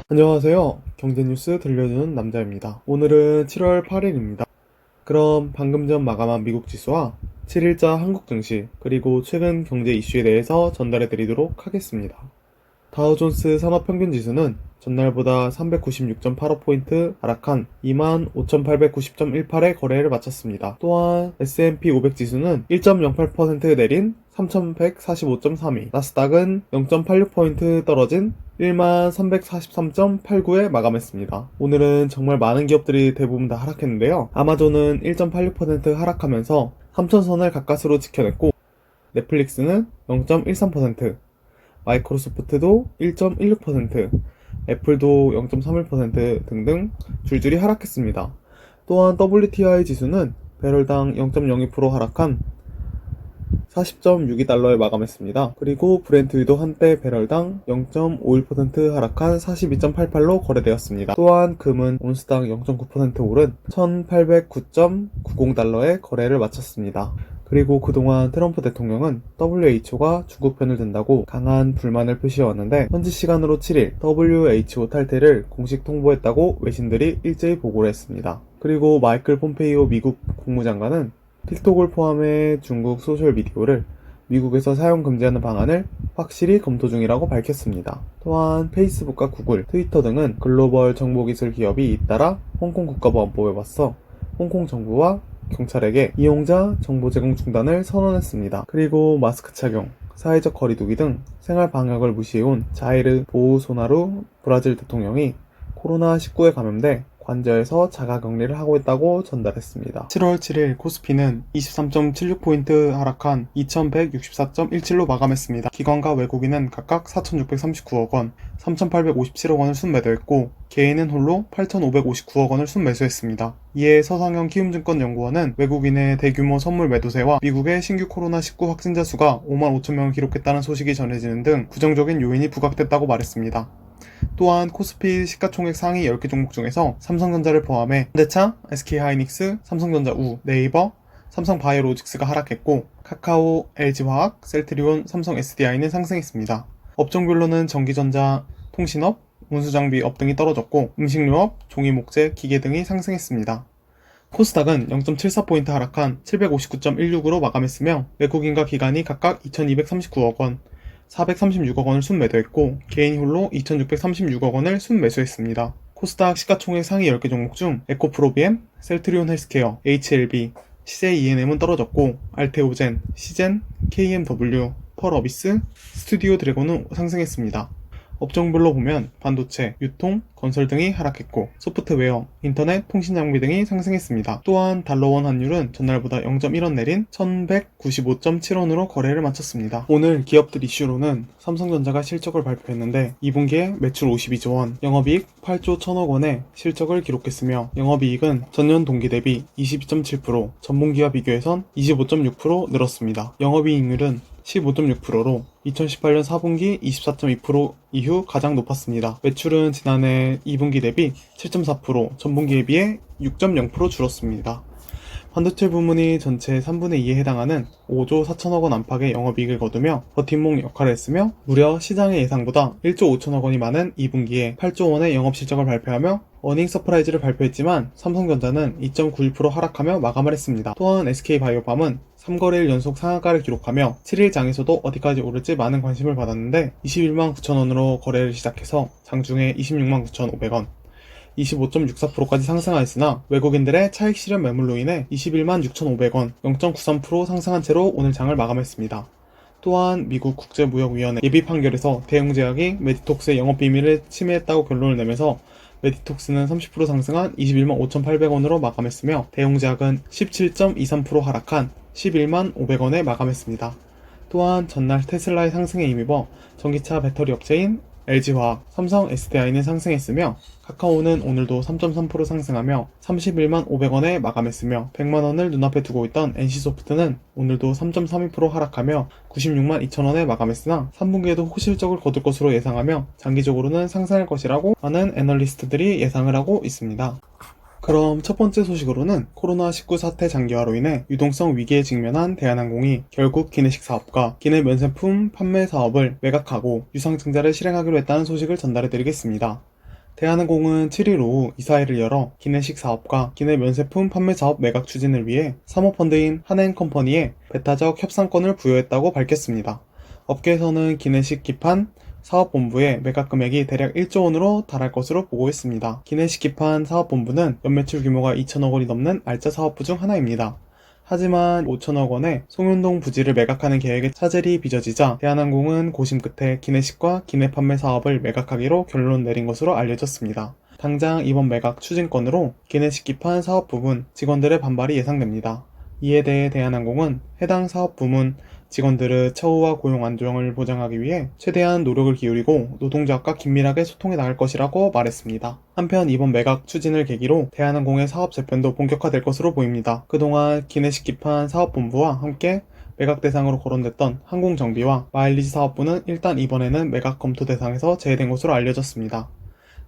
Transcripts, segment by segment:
안녕하세요. 경제뉴스 들려주는 남자입니다. 오늘은 7월 8일입니다. 그럼 방금 전 마감한 미국 지수와 7일자 한국 증시, 그리고 최근 경제 이슈에 대해서 전달해 드리도록 하겠습니다. 다우존스 산업평균지수는 전날보다 396.85포인트 하락한 25,890.18의 거래를 마쳤습니다. 또한 S&P 500지수는 1.08% 내린 3,145.32, 나스닥은 0.86포인트 떨어진 1343.89에 마감했습니다. 오늘은 정말 많은 기업들이 대부분 다 하락했는데요. 아마존은 1.86% 하락하면서 3,000선을 가까스로 지켜냈고, 넷플릭스는 0.13%, 마이크로소프트도 1.16%, 애플도 0.31% 등등 줄줄이 하락했습니다. 또한 WTI 지수는 배럴당 0.02% 하락한 40.62달러에 마감했습니다. 그리고 브렌트유도 한때 배럴당 0.51% 하락한 42.88로 거래되었습니다. 또한 금은 온스당 0.9% 오른 1809.90달러에 거래를 마쳤습니다. 그리고 그동안 트럼프 대통령은 WHO가 중국 편을 든다고 강한 불만을 표시해왔는데, 현지 시간으로 7일 WHO 탈퇴를 공식 통보했다고 외신들이 일제히 보고를 했습니다. 그리고 마이클 폼페이오 미국 국무장관은 틱톡을 포함해 중국 소셜미디어를 미국에서 사용 금지하는 방안을 확실히 검토 중이라고 밝혔습니다. 또한 페이스북과 구글, 트위터 등은 글로벌 정보기술 기업이 잇따라 홍콩 국가보안법에 맞서 홍콩 정부와 경찰에게 이용자 정보 제공 중단을 선언했습니다. 그리고 마스크 착용, 사회적 거리두기 등 생활 방역을 무시해온 자이르 보우소나루 브라질 대통령이 코로나19에 감염돼 관저에서 자가격리를 하고 있다고 전달했습니다. 7월 7일 코스피는 23.76포인트 하락한 2164.17로 마감했습니다. 기관과 외국인은 각각 4,639억 원, 3,857억 원을 순매도했고, 개인은 홀로 8,559억 원을 순매수했습니다. 이에 서상영 키움증권연구원은 외국인의 대규모 선물 매도세와 미국의 신규 코로나19 확진자 수가 5만 5천 명을 기록했다는 소식이 전해지는 등 부정적인 요인이 부각됐다고 말했습니다. 또한 코스피 시가총액 상위 10개 종목 중에서 삼성전자를 포함해 현대차, SK하이닉스, 삼성전자 우, 네이버, 삼성바이오로직스가 하락했고, 카카오, LG화학, 셀트리온, 삼성 SDI는 상승했습니다. 업종별로는 전기전자, 통신업, 운수장비업 등이 떨어졌고, 음식료업, 종이목재, 기계 등이 상승했습니다. 코스닥은 0.74포인트 하락한 759.16으로 마감했으며, 외국인과 기관이 각각 2,239억 원, 436억 원을 순매도했고, 개인 홀로 2,636억 원을 순매수했습니다. 코스닥 시가총액 상위 10개 종목 중 에코프로비엠, 셀트리온 헬스케어, HLB, CJENM은 떨어졌고, 알테오젠, 시젠, KMW, 펄어비스, 스튜디오 드래곤은 상승했습니다. 업종별로 보면 반도체, 유통, 건설 등이 하락했고, 소프트웨어, 인터넷, 통신 장비 등이 상승했습니다. 또한 달러원 환율은 전날보다 0.1원 내린 1,195.7원으로 거래를 마쳤습니다. 오늘 기업들 이슈로는 삼성전자가 실적을 발표했는데 2분기에 매출 52조 원, 영업이익 8조 1천억 원의 실적을 기록했으며, 영업이익은 전년 동기 대비 22.7%, 전분기와 비교해선 25.6% 늘었습니다. 영업이익률은 15.6%로 2018년 4분기 24.2% 이후 가장 높았습니다. 매출은 지난해 2분기 대비 7.4%, 전분기에 비해 6.0% 줄었습니다. 반도체 부문이 전체 3분의 2에 해당하는 5조 4천억 원 안팎의 영업이익을 거두며 버팀목 역할을 했으며, 무려 시장의 예상보다 1조 5천억 원이 많은 2분기에 8조 원의 영업실적을 발표하며 어닝 서프라이즈를 발표했지만, 삼성전자는 2.91% 하락하며 마감을 했습니다. 또한 SK바이오팜은 3거래일 연속 상한가를 기록하며 7일 장에서도 어디까지 오를지 많은 관심을 받았는데 21만 9천 원으로 거래를 시작해서 장중에 26만 9,500원, 25.64%까지 상승하였으나 외국인들의 차익 실현 매물로 인해 21만 6,500원, 0.93% 상승한 채로 오늘 장을 마감했습니다. 또한 미국 국제무역위원회 예비 판결에서 대웅제약이 메디톡스의 영업비밀을 침해했다고 결론을 내면서 메디톡스는 30% 상승한 21만 5,800원으로 마감했으며, 대웅제약은 17.23% 하락한 11만 500원에 마감했습니다. 또한 전날 테슬라의 상승에 힘입어 전기차 배터리 업체인 LG화학, 삼성 SDI는 상승했으며, 카카오는 오늘도 3.3% 상승하며 31만 500원에 마감했으며, 100만원을 눈앞에 두고 있던 NC소프트는 오늘도 3.32% 하락하며 96만 2천원에 마감했으나 3분기에도 호실적을 거둘 것으로 예상하며 장기적으로는 상승할 것이라고 많은 애널리스트들이 예상을 하고 있습니다. 그럼 첫 번째 소식으로는 코로나19 사태 장기화로 인해 유동성 위기에 직면한 대한항공이 결국 기내식 사업과 기내 면세품 판매 사업을 매각하고 유상증자를 실행하기로 했다는 소식을 전달해드리겠습니다. 대한항공은 7일 오후 이사회를 열어 기내식 사업과 기내 면세품 판매 사업 매각 추진을 위해 사모펀드인 한행컴퍼니에 배타적 협상권을 부여했다고 밝혔습니다. 업계에서는 기내식 기판 사업본부의 매각 금액이 대략 1조 원으로 달할 것으로 보고 있습니다. 기내식 기판 사업본부는 연매출 규모가 2천억 원이 넘는 알짜 사업부 중 하나입니다. 하지만 5천억 원의 송윤동 부지를 매각하는 계획에 차질이 빚어지자 대한항공은 고심 끝에 기내식과 기내 판매 사업을 매각하기로 결론 내린 것으로 알려졌습니다. 당장 이번 매각 추진건으로 기내식 기판 사업 부문 직원들의 반발이 예상됩니다. 이에 대해 대한항공은 해당 사업 부문 직원들의 처우와 고용 안정을 보장하기 위해 최대한 노력을 기울이고 노동자과 긴밀하게 소통해 나갈 것이라고 말했습니다. 한편 이번 매각 추진을 계기로 대한항공의 사업 재편도 본격화될 것으로 보입니다. 그동안 기내식 기판 사업본부와 함께 매각 대상으로 거론됐던 항공정비와 마일리지 사업부는 일단 이번에는 매각 검토 대상에서 제외된 것으로 알려졌습니다.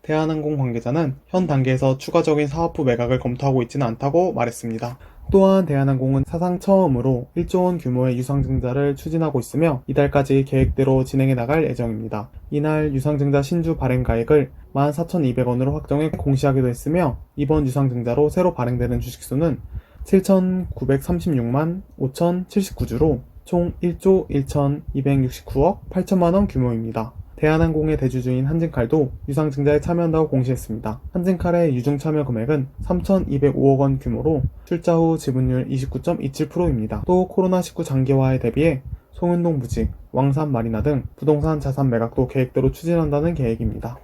대한항공 관계자는 현 단계에서 추가적인 사업부 매각을 검토하고 있지는 않다고 말했습니다. 또한 대한항공은 사상 처음으로 1조 원 규모의 유상증자를 추진하고 있으며 이달까지 계획대로 진행해 나갈 예정입니다. 이날 유상증자 신주 발행 가액을 14,200원으로 확정해 공시하기도 했으며 이번 유상증자로 새로 발행되는 주식수는 7,936만 5,079주로 총 1조 1,269억 8천만원 규모입니다. 대한항공의 대주주인 한진칼도 유상증자에 참여한다고 공시했습니다. 한진칼의 유증 참여 금액은 3,205억 원 규모로 출자 후 지분율 29.27%입니다. 또 코로나19 장기화에 대비해 송윤동 부지, 왕산 마리나 등 부동산 자산 매각도 계획대로 추진한다는 계획입니다.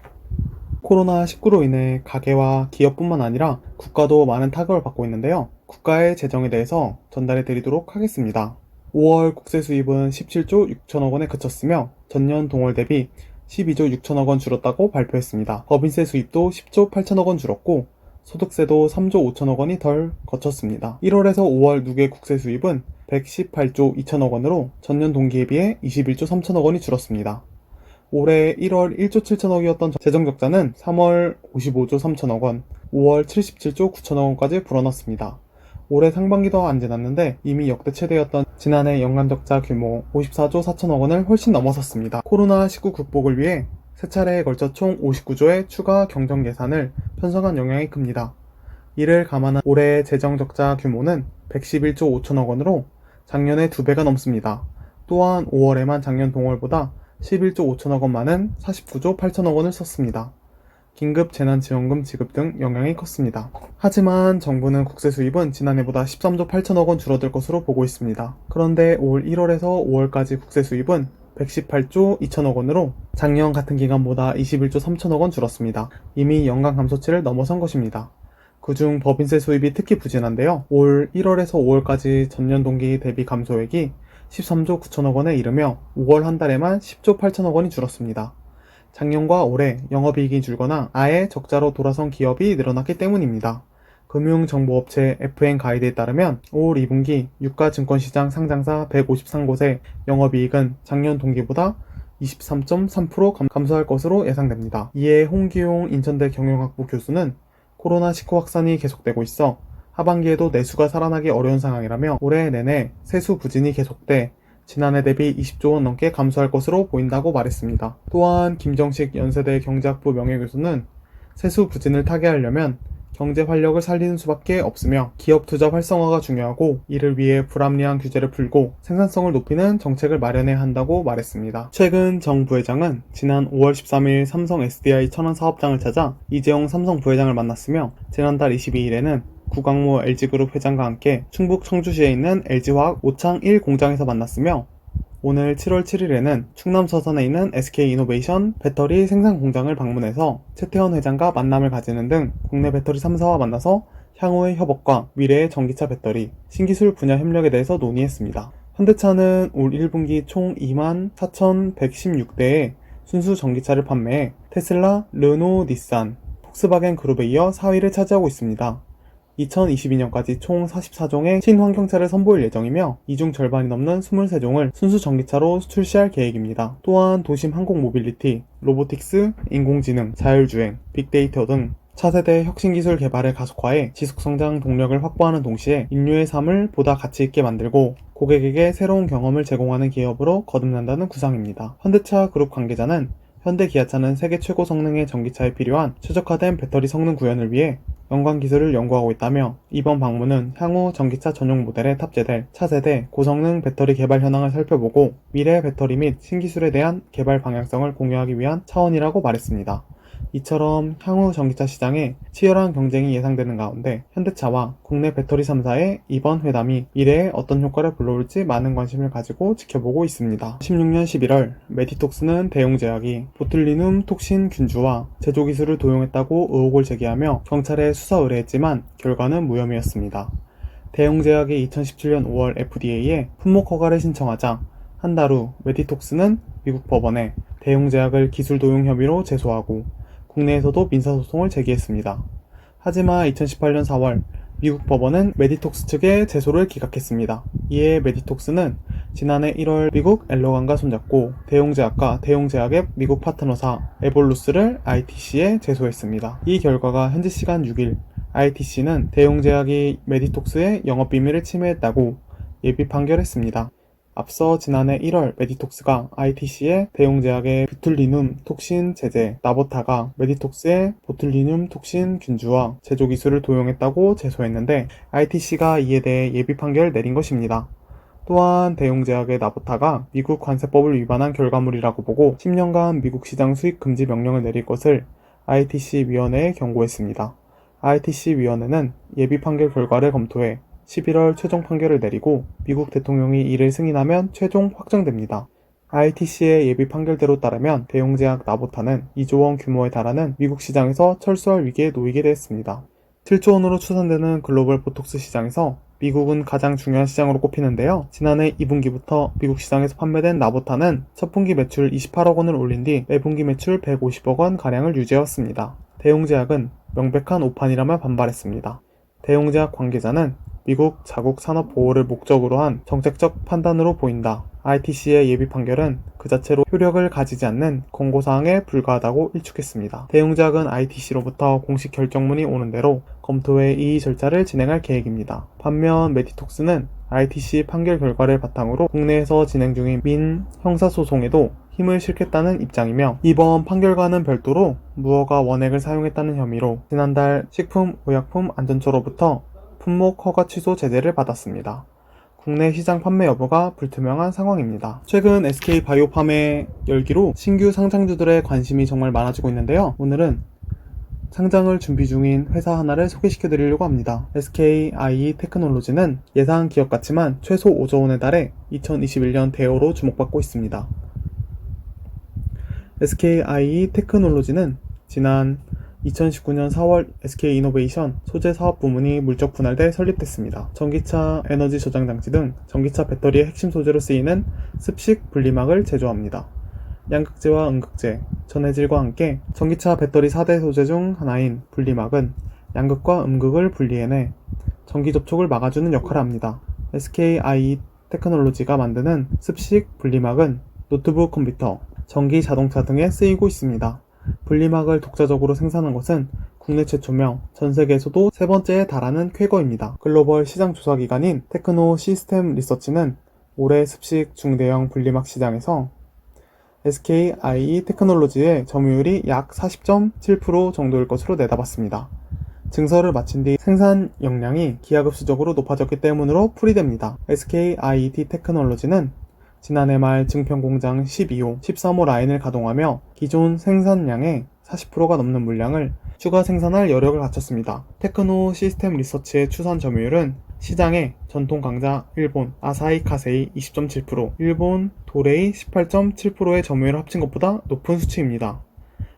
코로나19로 인해 가계와 기업뿐만 아니라 국가도 많은 타격을 받고 있는데요. 국가의 재정에 대해서 전달해 드리도록 하겠습니다. 5월 국세 수입은 17조 6천억 원에 그쳤으며 전년 동월 대비 12조 6천억 원 줄었다고 발표했습니다. 법인세 수입도 10조 8천억 원 줄었고 소득세도 3조 5천억 원이 덜 거쳤습니다. 1월에서 5월 누계 국세 수입은 118조 2천억 원으로 전년 동기에 비해 21조 3천억 원이 줄었습니다. 올해 1월 1조 7천억이었던 재정적자는 3월 55조 3천억 원, 5월 77조 9천억 원까지 불어났습니다. 올해 상반기도 안 지났는데 이미 역대 최대였던 지난해 연간적자 규모 54조 4천억 원을 훨씬 넘어섰습니다. 코로나19 극복을 위해 세 차례에 걸쳐 총 59조의 추가 경정 예산을 편성한 영향이 큽니다. 이를 감안한 올해의 재정적자 규모는 111조 5천억 원으로 작년의 2배가 넘습니다. 또한 5월에만 작년 동월보다 11조 5천억 원 많은 49조 8천억 원을 썼습니다. 긴급 재난지원금 지급 등 영향이 컸습니다. 하지만 정부는 국세 수입은 지난해보다 13조 8천억 원 줄어들 것으로 보고 있습니다. 그런데 올 1월에서 5월까지 국세 수입은 118조 2천억 원으로 작년 같은 기간보다 21조 3천억 원 줄었습니다. 이미 연간 감소치를 넘어선 것입니다. 그중 법인세 수입이 특히 부진한데요. 올 1월에서 5월까지 전년 동기 대비 감소액이 13조 9천억 원에 이르며 5월 한 달에만 10조 8천억 원이 줄었습니다. 작년과 올해 영업이익이 줄거나 아예 적자로 돌아선 기업이 늘어났기 때문입니다. 금융정보업체 FN 가이드에 따르면 올 2분기 유가증권시장 상장사 153곳의 영업이익은 작년 동기보다 23.3% 감소할 것으로 예상됩니다. 이에 홍기용 인천대 경영학부 교수는 코로나19 확산이 계속되고 있어 하반기에도 내수가 살아나기 어려운 상황이라며 올해 내내 세수 부진이 계속돼 지난해 대비 20조 원 넘게 감소할 것으로 보인다고 말했습니다. 또한 김정식 연세대 경제학부 명예교수는 세수 부진을 타개하려면 경제 활력을 살리는 수밖에 없으며 기업 투자 활성화가 중요하고 이를 위해 불합리한 규제를 풀고 생산성을 높이는 정책을 마련해야 한다고 말했습니다. 최근 정 부회장은 지난 5월 13일 삼성 SDI 천안 사업장을 찾아 이재용 삼성 부회장을 만났으며 지난달 22일에는 구광모 LG그룹 회장과 함께 충북 청주시에 있는 LG화학 오창 1 공장에서 만났으며 오늘 7월 7일에는 충남 서산에 있는 SK이노베이션 배터리 생산 공장을 방문해서 최태원 회장과 만남을 가지는 등 국내 배터리 3사와 만나서 향후의 협업과 미래의 전기차 배터리, 신기술 분야 협력에 대해서 논의했습니다. 현대차는 올 1분기 총 24,116대의 순수 전기차를 판매해 테슬라, 르노, 닛산, 폭스바겐 그룹에 이어 4위를 차지하고 있습니다. 2022년까지 총 44종의 친환경차를 선보일 예정이며 이 중 절반이 넘는 23종을 순수 전기차로 출시할 계획입니다. 또한 도심 항공 모빌리티, 로보틱스, 인공지능, 자율주행, 빅데이터 등 차세대 혁신기술 개발을 가속화해 지속성장 동력을 확보하는 동시에 인류의 삶을 보다 가치있게 만들고 고객에게 새로운 경험을 제공하는 기업으로 거듭난다는 구상입니다. 현대차 그룹 관계자는 현대기아차는 세계 최고 성능의 전기차에 필요한 최적화된 배터리 성능 구현을 위해 연관 기술을 연구하고 있다며, 이번 방문은 향후 전기차 전용 모델에 탑재될 차세대 고성능 배터리 개발 현황을 살펴보고 미래 배터리 및 신기술에 대한 개발 방향성을 공유하기 위한 차원이라고 말했습니다. 이처럼 향후 전기차 시장에 치열한 경쟁이 예상되는 가운데 현대차와 국내 배터리 3사의 이번 회담이 미래에 어떤 효과를 불러올지 많은 관심을 가지고 지켜보고 있습니다. 16년 11월 메디톡스는 대웅제약이 보툴리눔 톡신 균주와 제조 기술을 도용했다고 의혹을 제기하며 경찰에 수사 의뢰했지만 결과는 무혐의였습니다. 대웅제약이 2017년 5월 FDA에 품목 허가를 신청하자 한 달 후 메디톡스는 미국 법원에 대웅제약을 기술 도용 혐의로 제소하고 국내에서도 민사소송을 제기했습니다. 하지만 2018년 4월 미국 법원은 메디톡스 측의 제소를 기각했습니다. 이에 메디톡스는 지난해 1월 미국 엘러간과 손잡고 대웅제약과 대웅제약의 미국 파트너사 에볼루스를 ITC에 제소했습니다. 이 결과가 현지 시간 6일 ITC는 대웅제약이 메디톡스의 영업비밀을 침해했다고 예비 판결했습니다. 앞서 지난해 1월 메디톡스가 ITC의 대웅제약의 보툴리눔 톡신 제제 나보타가 메디톡스의 보툴리눔 톡신 균주와 제조 기술을 도용했다고 제소했는데 ITC가 이에 대해 예비 판결을 내린 것입니다. 또한 대웅제약의 나보타가 미국 관세법을 위반한 결과물이라고 보고 10년간 미국 시장 수입 금지 명령을 내릴 것을 ITC 위원회에 경고했습니다. ITC 위원회는 예비 판결 결과를 검토해 11월 최종 판결을 내리고 미국 대통령이 이를 승인하면 최종 확정됩니다. ITC의 예비 판결대로 따르면 대웅제약 나보타는 2조 원 규모에 달하는 미국 시장에서 철수할 위기에 놓이게 됐습니다. 7조 원으로 추산되는 글로벌 보톡스 시장에서 미국은 가장 중요한 시장으로 꼽히는데요. 지난해 2분기부터 미국 시장에서 판매된 나보타는 첫 분기 매출 28억 원을 올린 뒤 매분기 매출 150억 원 가량을 유지해왔습니다. 대웅제약은 명백한 오판이라며 반발했습니다. 대웅제약 관계자는 미국 자국 산업 보호를 목적으로 한 정책적 판단으로 보인다. ITC의 예비 판결은 그 자체로 효력을 가지지 않는 권고사항에 불과하다고 일축했습니다. 대웅제약은 ITC로부터 공식 결정문이 오는 대로 검토해 이의 절차를 진행할 계획입니다. 반면 메디톡스는 ITC 판결 결과를 바탕으로 국내에서 진행 중인 민 형사소송에도 힘을 실겠다는 입장이며, 이번 판결과는 별도로 무허가 원액을 사용했다는 혐의로 지난달 식품의약품안전처로부터 품목 허가 취소 제재를 받았습니다. 국내 시장 판매 여부가 불투명한 상황입니다. 최근 SK바이오팜의 열기로 신규 상장주들의 관심이 정말 많아지고 있는데요. 오늘은 상장을 준비 중인 회사 하나를 소개시켜드리려고 합니다. SKIE 테크놀로지는 예상 기업 같지만 최소 5조 원에 달해 2021년 대어로 주목받고 있습니다. SKIE 테크놀로지는 지난 2019년 4월 SK이노베이션 소재 사업 부문이 물적 분할돼 설립됐습니다. 전기차 에너지 저장 장치 등 전기차 배터리의 핵심 소재로 쓰이는 습식 분리막을 제조합니다. 양극재와 음극재, 전해질과 함께 전기차 배터리 4대 소재 중 하나인 분리막은 양극과 음극을 분리해내 전기 접촉을 막아주는 역할을 합니다. SKIE 테크놀로지가 만드는 습식 분리막은 노트북 컴퓨터, 전기 자동차 등에 쓰이고 있습니다. 분리막을 독자적으로 생산한 것은 국내 최초며 전 세계에서도 세 번째에 달하는 쾌거입니다. 글로벌 시장 조사 기관인 테크노 시스템 리서치는 올해 습식 중대형 분리막 시장에서 SKIE 테크놀로지의 점유율이 약 40.7% 정도일 것으로 내다봤습니다. 증설을 마친 뒤 생산 역량이 기하급수적으로 높아졌기 때문으로 풀이됩니다. SKIE 테크놀로지는 지난해 말 증평공장 12호, 13호 라인을 가동하며 기존 생산량의 40%가 넘는 물량을 추가 생산할 여력을 갖췄습니다. 테크노 시스템 리서치의 추산 점유율은 시장의 전통 강자 일본 아사히 카세이 20.7%, 일본 도레이 18.7%의 점유율을 합친 것보다 높은 수치입니다.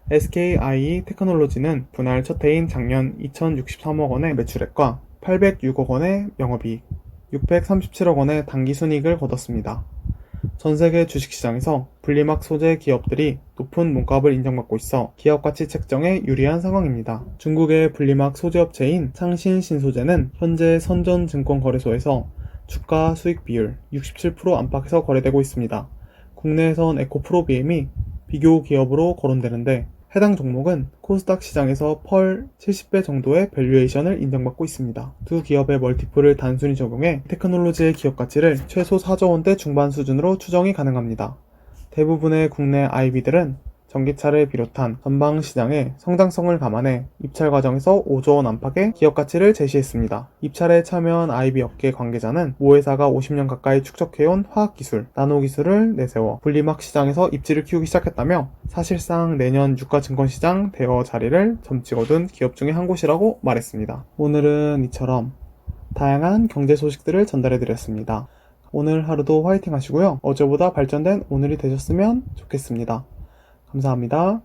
SKIE 테크놀로지는 분할 첫 해인 작년 2063억 원의 매출액과 806억 원의 영업이익, 637억 원의 당기순이익을 거뒀습니다. 전세계 주식시장에서 분리막 소재 기업들이 높은 몸값을 인정받고 있어 기업가치 책정에 유리한 상황입니다. 중국의 분리막 소재업체인 창신 신소재는 현재 선전증권거래소에서 주가 수익 비율 67% 안팎에서 거래되고 있습니다. 국내에선 에코프로비엠이 비교 기업으로 거론되는데 해당 종목은 코스닥 시장에서 펄 70배 정도의 밸류에이션을 인정받고 있습니다. 두 기업의 멀티플을 단순히 적용해 테크놀로지의 기업 가치를 최소 4조 원대 중반 수준으로 추정이 가능합니다. 대부분의 국내 IB들은 전기차를 비롯한 전방 시장의 성장성을 감안해 입찰 과정에서 5조 원 안팎의 기업 가치를 제시했습니다. 입찰에 참여한 IB 업계 관계자는 모 회사가 50년 가까이 축적해온 화학기술, 나노기술을 내세워 분리막 시장에서 입지를 키우기 시작했다며 사실상 내년 유가증권시장 대여 자리를 점치고 둔 기업 중에 한 곳이라고 말했습니다. 오늘은 이처럼 다양한 경제 소식들을 전달해드렸습니다. 오늘 하루도 화이팅 하시고요. 어제보다 발전된 오늘이 되셨으면 좋겠습니다. 감사합니다.